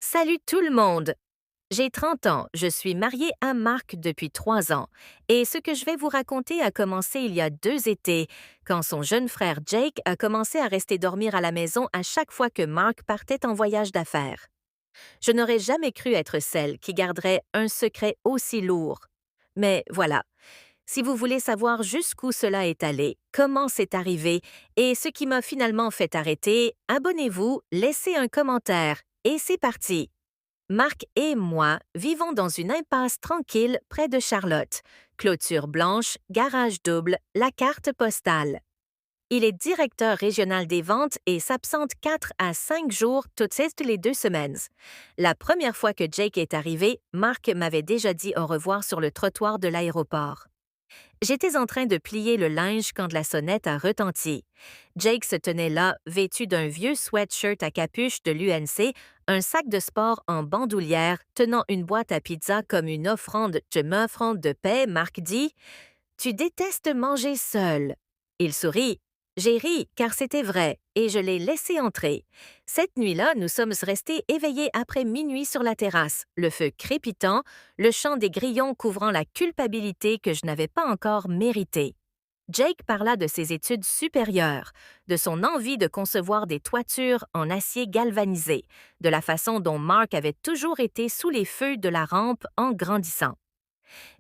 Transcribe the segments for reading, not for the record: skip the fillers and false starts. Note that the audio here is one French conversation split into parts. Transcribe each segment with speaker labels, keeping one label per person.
Speaker 1: Salut tout le monde! J'ai 30 ans, je suis mariée à Mark depuis 3 ans, et ce que je vais vous raconter a commencé il y a 2 étés, quand son jeune frère Jake a commencé à rester dormir à la maison à chaque fois que Mark partait en voyage d'affaires. Je n'aurais jamais cru être celle qui garderait un secret aussi lourd. Mais voilà, si vous voulez savoir jusqu'où cela est allé, comment c'est arrivé et ce qui m'a finalement fait arrêter, abonnez-vous, laissez un commentaire, et c'est parti! Marc et moi vivons dans une impasse tranquille près de Charlotte. Clôture blanche, garage double, la carte postale. Il est directeur régional des ventes et s'absente 4 à 5 jours toutes les 2 semaines. La première fois que Jake est arrivé, Marc m'avait déjà dit au revoir sur le trottoir de l'aéroport. J'étais en train de plier le linge quand la sonnette a retenti. Jake se tenait là, vêtu d'un vieux sweatshirt à capuche de l'UNC, un sac de sport en bandoulière, tenant une boîte à pizza comme une offrande. Je m'offrande de paix, Marc dit. Tu détestes manger seul. Il sourit. J'ai ri, car c'était vrai, et je l'ai laissé entrer. Cette nuit-là, nous sommes restés éveillés après minuit sur la terrasse, le feu crépitant, le chant des grillons couvrant la culpabilité que je n'avais pas encore méritée. Jake parla de ses études supérieures, de son envie de concevoir des toitures en acier galvanisé, de la façon dont Mark avait toujours été sous les feux de la rampe en grandissant.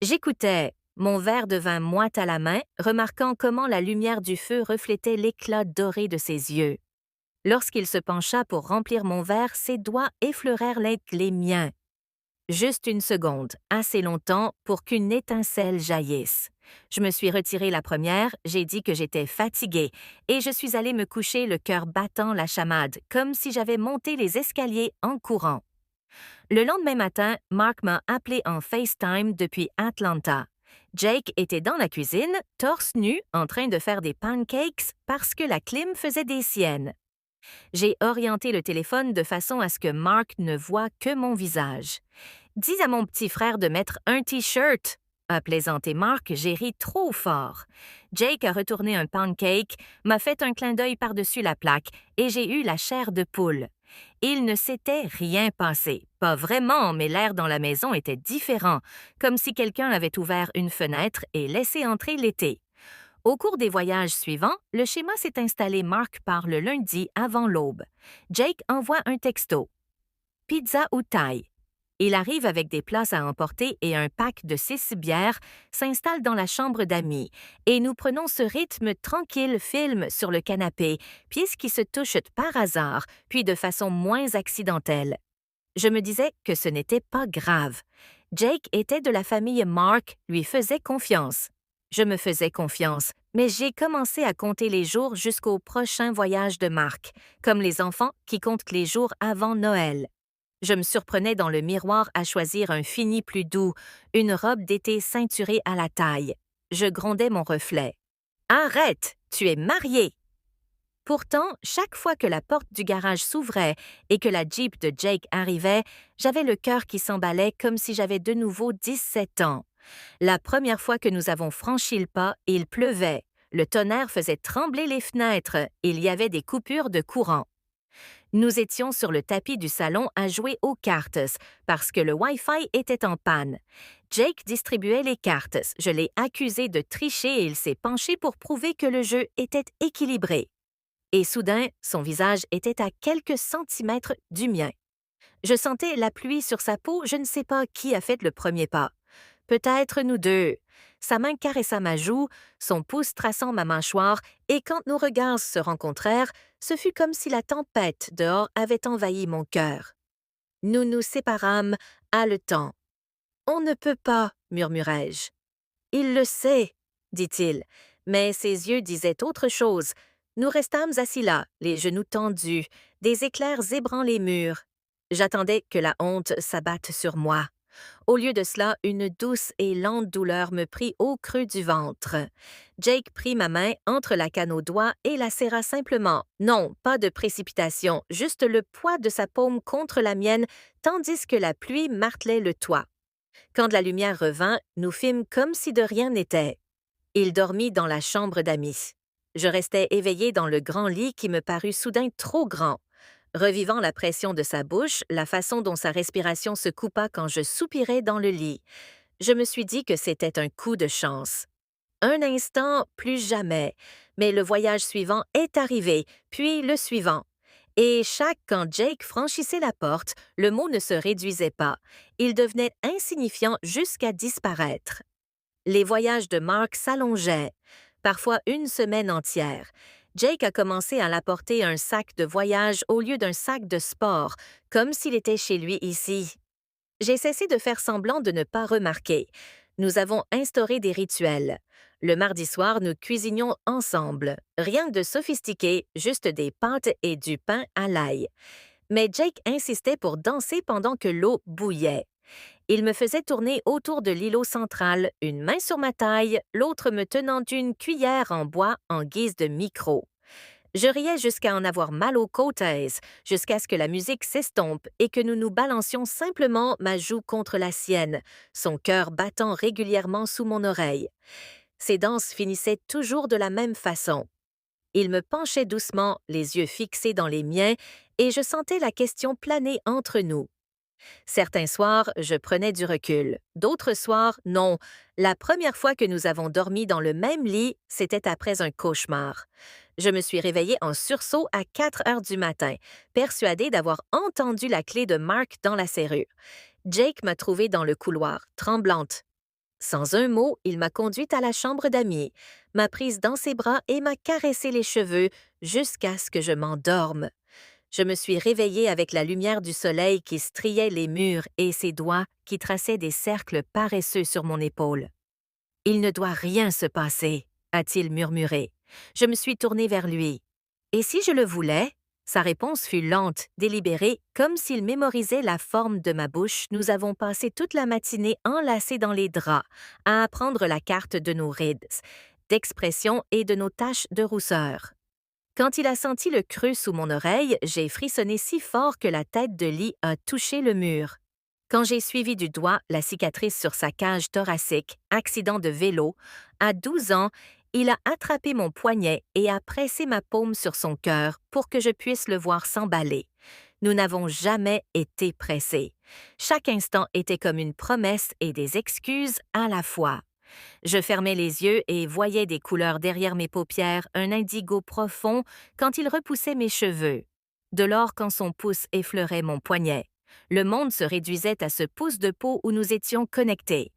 Speaker 1: J'écoutais, mon verre de vin moite à la main, remarquant comment la lumière du feu reflétait l'éclat doré de ses yeux. Lorsqu'il se pencha pour remplir mon verre, ses doigts effleurèrent les miens. Juste une seconde, assez longtemps pour qu'une étincelle jaillisse. Je me suis retirée la première, j'ai dit que j'étais fatiguée, et je suis allée me coucher le cœur battant la chamade, comme si j'avais monté les escaliers en courant. Le lendemain matin, Mark m'a appelé en FaceTime depuis Atlanta. Jake était dans la cuisine, torse nu, en train de faire des pancakes parce que la clim faisait des siennes. J'ai orienté le téléphone de façon à ce que Mark ne voie que mon visage. Dis à mon petit frère de mettre un T-shirt, a plaisanté Mark, j'ai ri trop fort. Jake a retourné un pancake, m'a fait un clin d'œil par-dessus la plaque, et j'ai eu la chair de poule. Il ne s'était rien passé. Pas vraiment, mais l'air dans la maison était différent, comme si quelqu'un avait ouvert une fenêtre et laissé entrer l'été. Au cours des voyages suivants, le schéma s'est installé. Mark part le lundi avant l'aube. Jake envoie un texto. Pizza ou thaï. Il arrive avec des plats à emporter et un pack de 6 bières, s'installe dans la chambre d'amis, et nous prenons ce rythme tranquille film sur le canapé, pièce qui se touche par hasard, puis de façon moins accidentelle. Je me disais que ce n'était pas grave. Jake était de la famille Mark, lui faisait confiance. Je me faisais confiance, mais j'ai commencé à compter les jours jusqu'au prochain voyage de Mark, comme les enfants qui comptent les jours avant Noël. Je me surprenais dans le miroir à choisir un fini plus doux, une robe d'été ceinturée à la taille. Je grondais mon reflet. « Arrête, tu es mariée! » Pourtant, chaque fois que la porte du garage s'ouvrait et que la Jeep de Jake arrivait, j'avais le cœur qui s'emballait comme si j'avais de nouveau 17 ans. La première fois que nous avons franchi le pas, il pleuvait. Le tonnerre faisait trembler les fenêtres. Il y avait des coupures de courant. Nous étions sur le tapis du salon à jouer aux cartes parce que le Wi-Fi était en panne. Jake distribuait les cartes. Je l'ai accusé de tricher et il s'est penché pour prouver que le jeu était équilibré. Et soudain, son visage était à quelques centimètres du mien. Je sentais la pluie sur sa peau, je ne sais pas qui a fait le premier pas. Peut-être nous deux. Sa main caressa ma joue, son pouce traçant ma mâchoire, et quand nos regards se rencontrèrent, ce fut comme si la tempête dehors avait envahi mon cœur. Nous nous séparâmes, haletants. « On ne peut pas, murmurai-je. »« Il le sait, dit-il, mais ses yeux disaient autre chose. Nous restâmes assis là, les genoux tendus, des éclairs zébrant les murs. J'attendais que la honte s'abatte sur moi. Au lieu de cela, une douce et lente douleur me prit au creux du ventre. Jake prit ma main entre la canne aux doigts et la serra simplement. Non, pas de précipitation, juste le poids de sa paume contre la mienne, tandis que la pluie martelait le toit. Quand la lumière revint, nous fîmes comme si de rien n'était. Il dormit dans la chambre d'amis. Je restais éveillée dans le grand lit qui me parut soudain trop grand. revivant la pression de sa bouche, la façon dont sa respiration se coupa quand je soupirais dans le lit. Je me suis dit que c'était un coup de chance. Un instant, plus jamais, mais le voyage suivant est arrivé, puis le suivant. Et quand Jake franchissait la porte, le mot ne se réduisait pas. Il devenait insignifiant jusqu'à disparaître. Les voyages de Mark s'allongeaient, parfois une semaine entière. Jake a commencé à l'apporter un sac de voyage au lieu d'un sac de sport, comme s'il était chez lui ici. J'ai cessé de faire semblant de ne pas remarquer. Nous avons instauré des rituels. Le mardi soir, nous cuisinions ensemble. Rien de sophistiqué, juste des pâtes et du pain à l'ail. Mais Jake insistait pour danser pendant que l'eau bouillait. Il me faisait tourner autour de l'îlot central, une main sur ma taille, l'autre me tenant une cuillère en bois en guise de micro. Je riais jusqu'à en avoir mal aux côtes, jusqu'à ce que la musique s'estompe et que nous nous balancions simplement ma joue contre la sienne, son cœur battant régulièrement sous mon oreille. Ces danses finissaient toujours de la même façon. Il me penchait doucement, les yeux fixés dans les miens, et je sentais la question planer entre nous. Certains soirs, je prenais du recul. D'autres soirs, non. La première fois que nous avons dormi dans le même lit, c'était après un cauchemar. Je me suis réveillée en sursaut à 4 heures du matin, persuadée d'avoir entendu la clé de Mark dans la serrure. Jake m'a trouvée dans le couloir, tremblante. Sans un mot, il m'a conduite à la chambre d'amis, m'a prise dans ses bras et m'a caressé les cheveux jusqu'à ce que je m'endorme. Je me suis réveillée avec la lumière du soleil qui striait les murs et ses doigts qui traçaient des cercles paresseux sur mon épaule. « Il ne doit rien se passer, a-t-il murmuré. Je me suis tournée vers lui. « Et si je le voulais? » Sa réponse fut lente, délibérée, comme s'il mémorisait la forme de ma bouche. Nous avons passé toute la matinée enlacés dans les draps, à apprendre la carte de nos rides, d'expression et de nos taches de rousseur. Quand il a senti le creux sous mon oreille, j'ai frissonné si fort que la tête de lit a touché le mur. Quand j'ai suivi du doigt la cicatrice sur sa cage thoracique, accident de vélo, à 12 ans, il a attrapé mon poignet et a pressé ma paume sur son cœur pour que je puisse le voir s'emballer. Nous n'avons jamais été pressés. Chaque instant était comme une promesse et des excuses à la fois. Je fermais les yeux et voyais des couleurs derrière mes paupières, un indigo profond quand il repoussait mes cheveux, de l'or quand son pouce effleurait mon poignet. Le monde se réduisait à ce pouce de peau où nous étions connectés.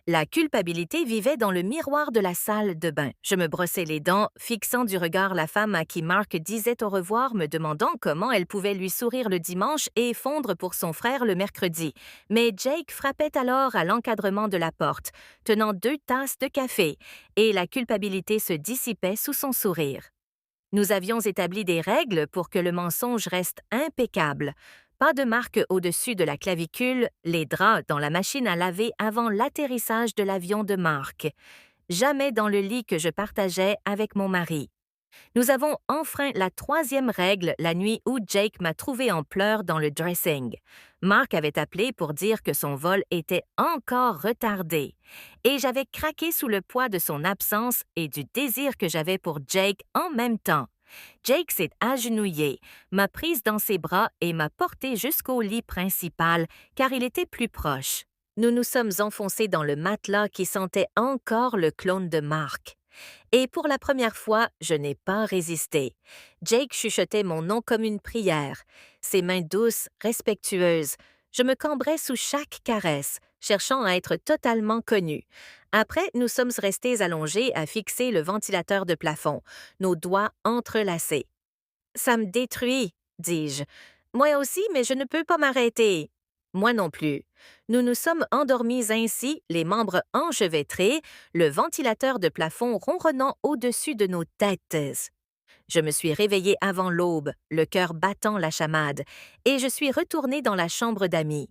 Speaker 1: La culpabilité vivait dans le miroir de la salle de bain. Je me brossais les dents, fixant du regard la femme à qui Mark disait au revoir, me demandant comment elle pouvait lui sourire le dimanche et fondre pour son frère le mercredi. Mais Jake frappait alors à l'encadrement de la porte, tenant 2 tasses de café, et la culpabilité se dissipait sous son sourire. Nous avions établi des règles pour que le mensonge reste impeccable. Pas de marque au-dessus de la clavicule, les draps dans la machine à laver avant l'atterrissage de l'avion de Mark. Jamais dans le lit que je partageais avec mon mari. Nous avons enfreint la 3e règle la nuit où Jake m'a trouvé en pleurs dans le dressing. Mark avait appelé pour dire que son vol était encore retardé. Et j'avais craqué sous le poids de son absence et du désir que j'avais pour Jake en même temps. Jake s'est agenouillé, m'a prise dans ses bras et m'a portée jusqu'au lit principal, car il était plus proche. Nous nous sommes enfoncés dans le matelas qui sentait encore le clone de Mark. Et pour la première fois, je n'ai pas résisté. Jake chuchotait mon nom comme une prière. Ses mains douces, respectueuses. Je me cambrais sous chaque caresse, cherchant à être totalement connu. Après, nous sommes restés allongés à fixer le ventilateur de plafond, nos doigts entrelacés. « Ça me détruit, dis-je. Moi aussi, mais je ne peux pas m'arrêter. Moi non plus. Nous nous sommes endormis ainsi, les membres enchevêtrés, le ventilateur de plafond ronronnant au-dessus de nos têtes. Je me suis réveillée avant l'aube, le cœur battant la chamade, et je suis retournée dans la chambre d'amis.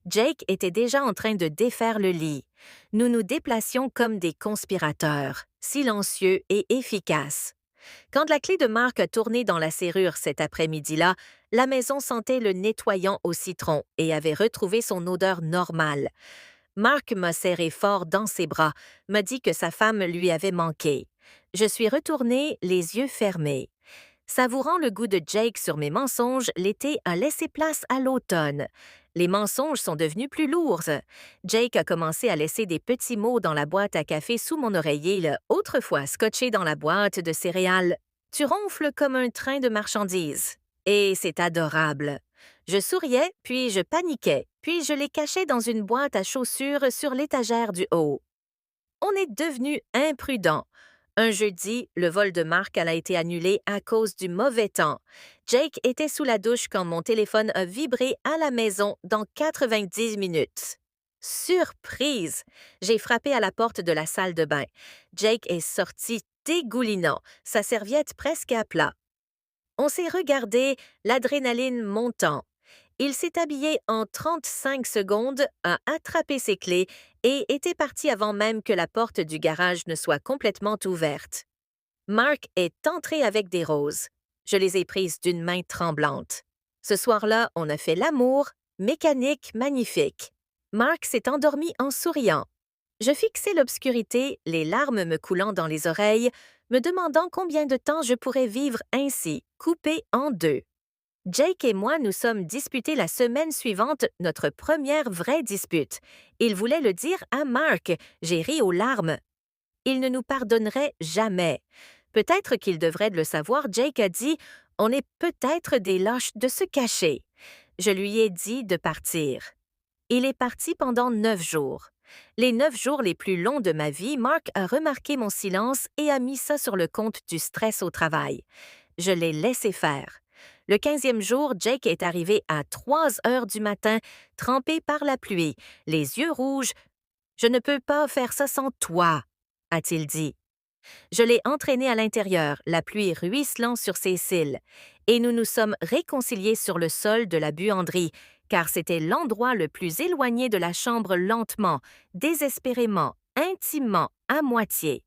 Speaker 1: Jake était déjà en train de défaire le lit. Nous nous déplacions comme des conspirateurs, silencieux et efficaces. Quand la clé de Mark a tourné dans la serrure cet après-midi-là, la maison sentait le nettoyant au citron et avait retrouvé son odeur normale. Mark m'a serré fort dans ses bras, m'a dit que sa femme lui avait manqué. Je suis retournée les yeux fermés. Savourant le goût de Jake sur mes mensonges, l'été a laissé place à l'automne. Les mensonges sont devenus plus lourds. Jake a commencé à laisser des petits mots dans la boîte à café sous mon oreiller, autrefois scotché dans la boîte de céréales. Tu ronfles comme un train de marchandises. Et c'est adorable. Je souriais, puis je paniquais, puis je les cachais dans une boîte à chaussures sur l'étagère du haut. On est devenu imprudent. Un jeudi, le vol de Mark a été annulé à cause du mauvais temps. Jake était sous la douche quand mon téléphone a vibré à la maison dans 90 minutes. Surprise! J'ai frappé à la porte de la salle de bain. Jake est sorti dégoulinant, sa serviette presque à plat. On s'est regardé, l'adrénaline montant. Il s'est habillé en 35 secondes, a attrapé ses clés et était parti avant même que la porte du garage ne soit complètement ouverte. Mark est entré avec des roses. Je les ai prises d'une main tremblante. Ce soir-là, on a fait l'amour, mécanique magnifique. Mark s'est endormi en souriant. Je fixais l'obscurité, les larmes me coulant dans les oreilles, me demandant combien de temps je pourrais vivre ainsi, coupé en deux. Jake et moi nous sommes disputés la semaine suivante, notre première vraie dispute. Il voulait le dire à Mark. J'ai ri aux larmes. Il ne nous pardonnerait jamais. Peut-être qu'il devrait le savoir, Jake a dit « On est peut-être des lâches de se cacher ». Je lui ai dit de partir. Il est parti pendant 9 jours. Les 9 jours les plus longs de ma vie, Mark a remarqué mon silence et a mis ça sur le compte du stress au travail. Je l'ai laissé faire. Le 15e jour, Jake est arrivé à 3 heures du matin, trempé par la pluie, les yeux rouges. « Je ne peux pas faire ça sans toi », a-t-il dit. Je l'ai entraîné à l'intérieur, la pluie ruisselant sur ses cils, et nous nous sommes réconciliés sur le sol de la buanderie, car c'était l'endroit le plus éloigné de la chambre lentement, désespérément, intimement, à moitié.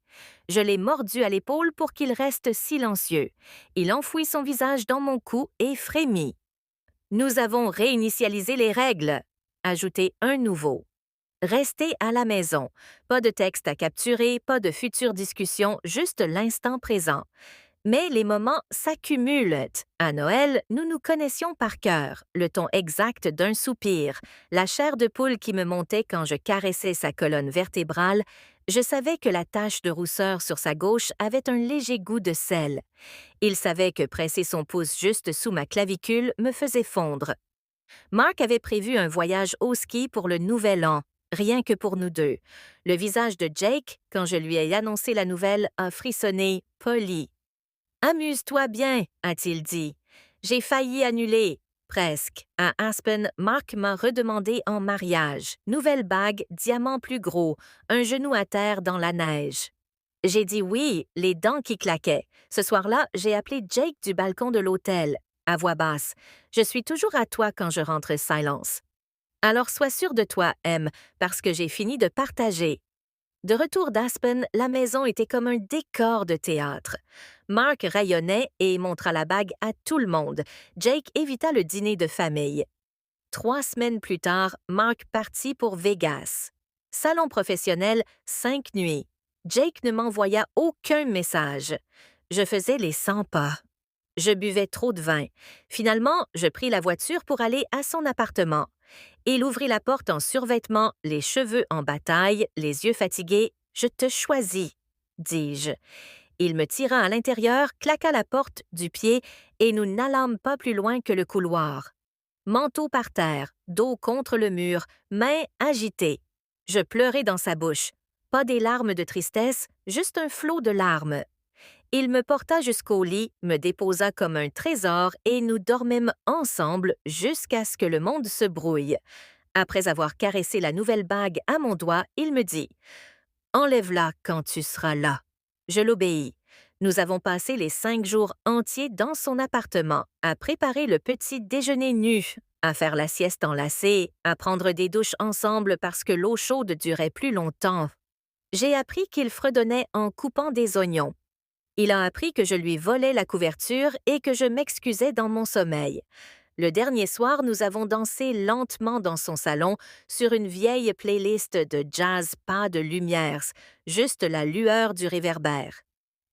Speaker 1: Je l'ai mordu à l'épaule pour qu'il reste silencieux. Il enfouit son visage dans mon cou et frémit. Nous avons réinitialisé les règles. Ajouté un nouveau. Restez à la maison. Pas de texte à capturer, pas de futures discussions, juste l'instant présent. Mais les moments s'accumulent. À Noël, nous nous connaissions par cœur, le ton exact d'un soupir, la chair de poule qui me montait quand je caressais sa colonne vertébrale. Je savais que la tache de rousseur sur sa gauche avait un léger goût de sel. Il savait que presser son pouce juste sous ma clavicule me faisait fondre. Mark avait prévu un voyage au ski pour le nouvel an, rien que pour nous deux. Le visage de Jake, quand je lui ai annoncé la nouvelle, a frissonné, poli. « Amuse-toi bien », a-t-il dit. J'ai failli annuler. Presque. À Aspen, Mark m'a redemandé en mariage. Nouvelle bague, diamant plus gros, un genou à terre dans la neige. J'ai dit oui, les dents qui claquaient. Ce soir-là, j'ai appelé Jake du balcon de l'hôtel, à voix basse. Je suis toujours à toi quand je rentre, Silence. Alors sois sûr de toi, M, parce que j'ai fini de partager. De retour d'Aspen, la maison était comme un décor de théâtre. Mark rayonnait et montra la bague à tout le monde. Jake évita le dîner de famille. 3 semaines plus tard, Mark partit pour Vegas. Salon professionnel, 5 nuits. Jake ne m'envoya aucun message. Je faisais les 100 pas. Je buvais trop de vin. Finalement, je pris la voiture pour aller à son appartement. Il ouvrit la porte en survêtement, les cheveux en bataille, les yeux fatigués. « Je te choisis », dis-je. Il me tira à l'intérieur, claqua la porte du pied et nous n'allâmes pas plus loin que le couloir. Manteau par terre, dos contre le mur, mains agitées. Je pleurais dans sa bouche. Pas des larmes de tristesse, juste un flot de larmes. Il me porta jusqu'au lit, me déposa comme un trésor et nous dormîmes ensemble jusqu'à ce que le monde se brouille. Après avoir caressé la nouvelle bague à mon doigt, il me dit « Enlève-la quand tu seras là ». Je l'obéis. Nous avons passé les 5 jours entiers dans son appartement, à préparer le petit déjeuner nu, à faire la sieste enlacée, à prendre des douches ensemble parce que l'eau chaude durait plus longtemps. J'ai appris qu'il fredonnait en coupant des oignons. Il a appris que je lui volais la couverture et que je m'excusais dans mon sommeil. Le dernier soir, nous avons dansé lentement dans son salon sur une vieille playlist de jazz pas de lumière, juste la lueur du réverbère.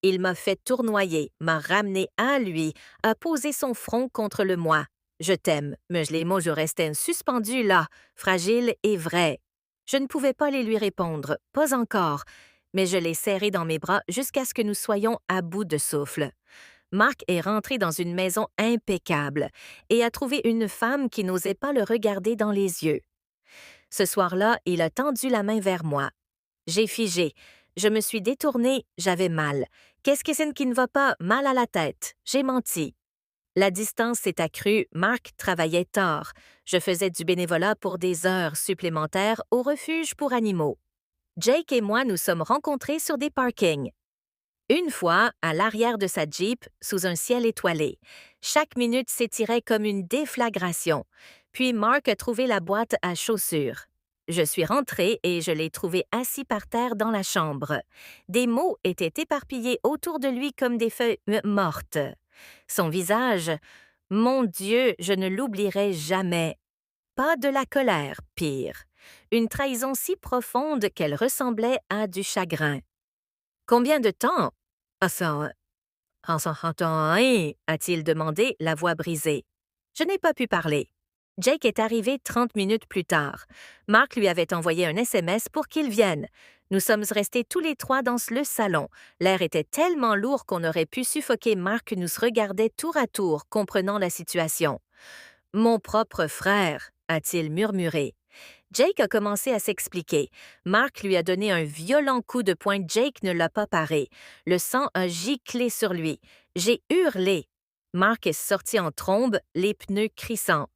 Speaker 1: Il m'a fait tournoyer, m'a ramené à lui, a posé son front contre le moi. Je t'aime, mais les mots je restais suspendus là, fragiles et vrais. Je ne pouvais pas les lui répondre, pas encore, mais je l'ai serré dans mes bras jusqu'à ce que nous soyons à bout de souffle. Mark est rentré dans une maison impeccable et a trouvé une femme qui n'osait pas le regarder dans les yeux. Ce soir-là, il a tendu la main vers moi. J'ai figé. Je me suis détournée, j'avais mal. Qu'est-ce que c'est qui ne va pas? Mal à la tête. J'ai menti. La distance s'est accrue, Mark travaillait tard. Je faisais du bénévolat pour des heures supplémentaires au refuge pour animaux. Jake et moi nous sommes rencontrés sur des parkings. Une fois, à l'arrière de sa Jeep, sous un ciel étoilé. Chaque minute s'étirait comme une déflagration. Puis Mark a trouvé la boîte à chaussures. Je suis rentrée et je l'ai trouvé assis par terre dans la chambre. Des mots étaient éparpillés autour de lui comme des feuilles mortes. Son visage, mon Dieu, je ne l'oublierai jamais. Pas de la colère, pire. Une trahison si profonde qu'elle ressemblait à du chagrin. Combien de temps? Ah ça, en s'en entend rien, a-t-il demandé, la voix brisée. Je n'ai pas pu parler. Jake est arrivé 30 minutes plus tard. Mark lui avait envoyé un SMS pour qu'il vienne. Nous sommes restés tous les trois dans le salon. L'air était tellement lourd qu'on aurait pu suffoquer. Mark nous regardait tour à tour, comprenant la situation. « Mon propre frère », a-t-il murmuré. Jake a commencé à s'expliquer. Mark lui a donné un violent coup de poing. Jake ne l'a pas paré. Le sang a giclé sur lui. J'ai hurlé. Mark est sorti en trombe, les pneus crissants.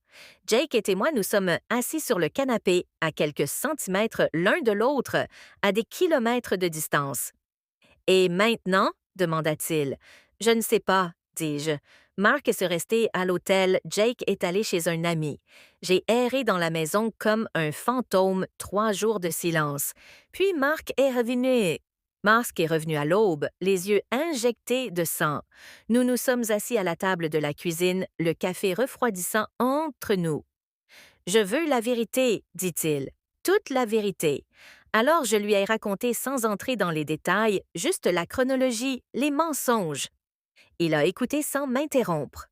Speaker 1: Jake et moi nous sommes assis sur le canapé, à quelques centimètres l'un de l'autre, à des kilomètres de distance. « Et maintenant? » demanda-t-il. « Je ne sais pas, dis-je. Mark est resté à l'hôtel, Jake est allé chez un ami. J'ai erré dans la maison comme un fantôme, 3 jours de silence. Puis Mark est revenu. Mark est revenu à l'aube, les yeux injectés de sang. Nous nous sommes assis à la table de la cuisine, le café refroidissant entre nous. « Je veux la vérité, dit-il. Toute la vérité. » Alors je lui ai raconté sans entrer dans les détails, juste la chronologie, les mensonges. Il a écouté sans m'interrompre.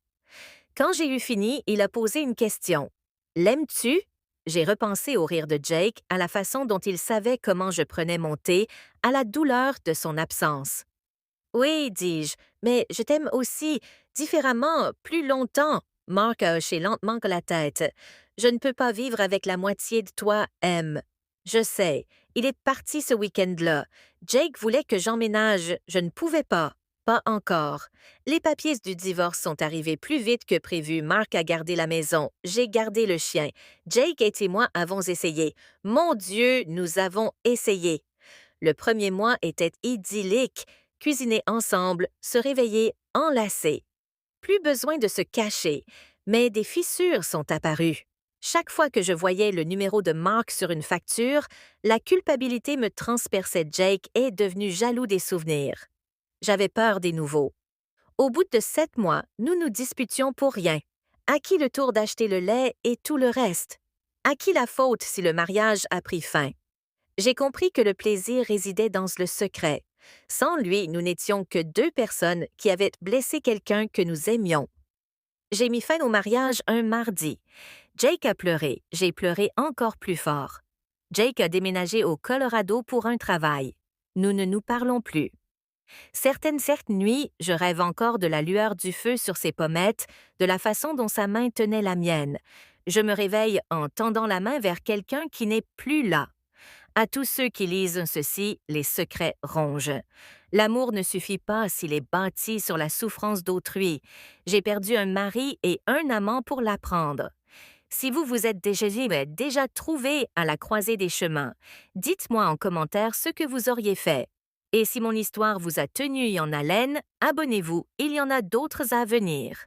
Speaker 1: Quand j'ai eu fini, il a posé une question. « L'aimes-tu? » J'ai repensé au rire de Jake, à la façon dont il savait comment je prenais mon thé, à la douleur de son absence. « Oui, dis-je, mais je t'aime aussi, différemment, plus longtemps. » Mark a hoché lentement la tête. « Je ne peux pas vivre avec la moitié de toi, M. » Je sais, il est parti ce week-end-là. Jake voulait que j'emménage, je ne pouvais pas. Pas encore. Les papiers du divorce sont arrivés plus vite que prévu. Mark a gardé la maison. J'ai gardé le chien. Jake et moi avons essayé. Mon Dieu, nous avons essayé. Le premier mois était idyllique. Cuisiner ensemble, se réveiller enlacés. Plus besoin de se cacher, mais des fissures sont apparues. Chaque fois que je voyais le numéro de Mark sur une facture, la culpabilité me transperçait. Jake est devenu jaloux des souvenirs. J'avais peur des nouveaux. Au bout de 7 mois, nous nous disputions pour rien. À qui le tour d'acheter le lait et tout le reste? À qui la faute si le mariage a pris fin? J'ai compris que le plaisir résidait dans le secret. Sans lui, nous n'étions que 2 personnes qui avaient blessé quelqu'un que nous aimions. J'ai mis fin au mariage un mardi. Jake a pleuré. J'ai pleuré encore plus fort. Jake a déménagé au Colorado pour un travail. Nous ne nous parlons plus. Certaines nuits, je rêve encore de la lueur du feu sur ses pommettes, de la façon dont sa main tenait la mienne. Je me réveille en tendant la main vers quelqu'un qui n'est plus là. À tous ceux qui lisent ceci, les secrets rongent. L'amour ne suffit pas s'il est bâti sur la souffrance d'autrui. J'ai perdu un mari et un amant pour l'apprendre. Si vous vous êtes déjà trouvé à la croisée des chemins, dites-moi en commentaire ce que vous auriez fait. Et si mon histoire vous a tenu en haleine, abonnez-vous, il y en a d'autres à venir.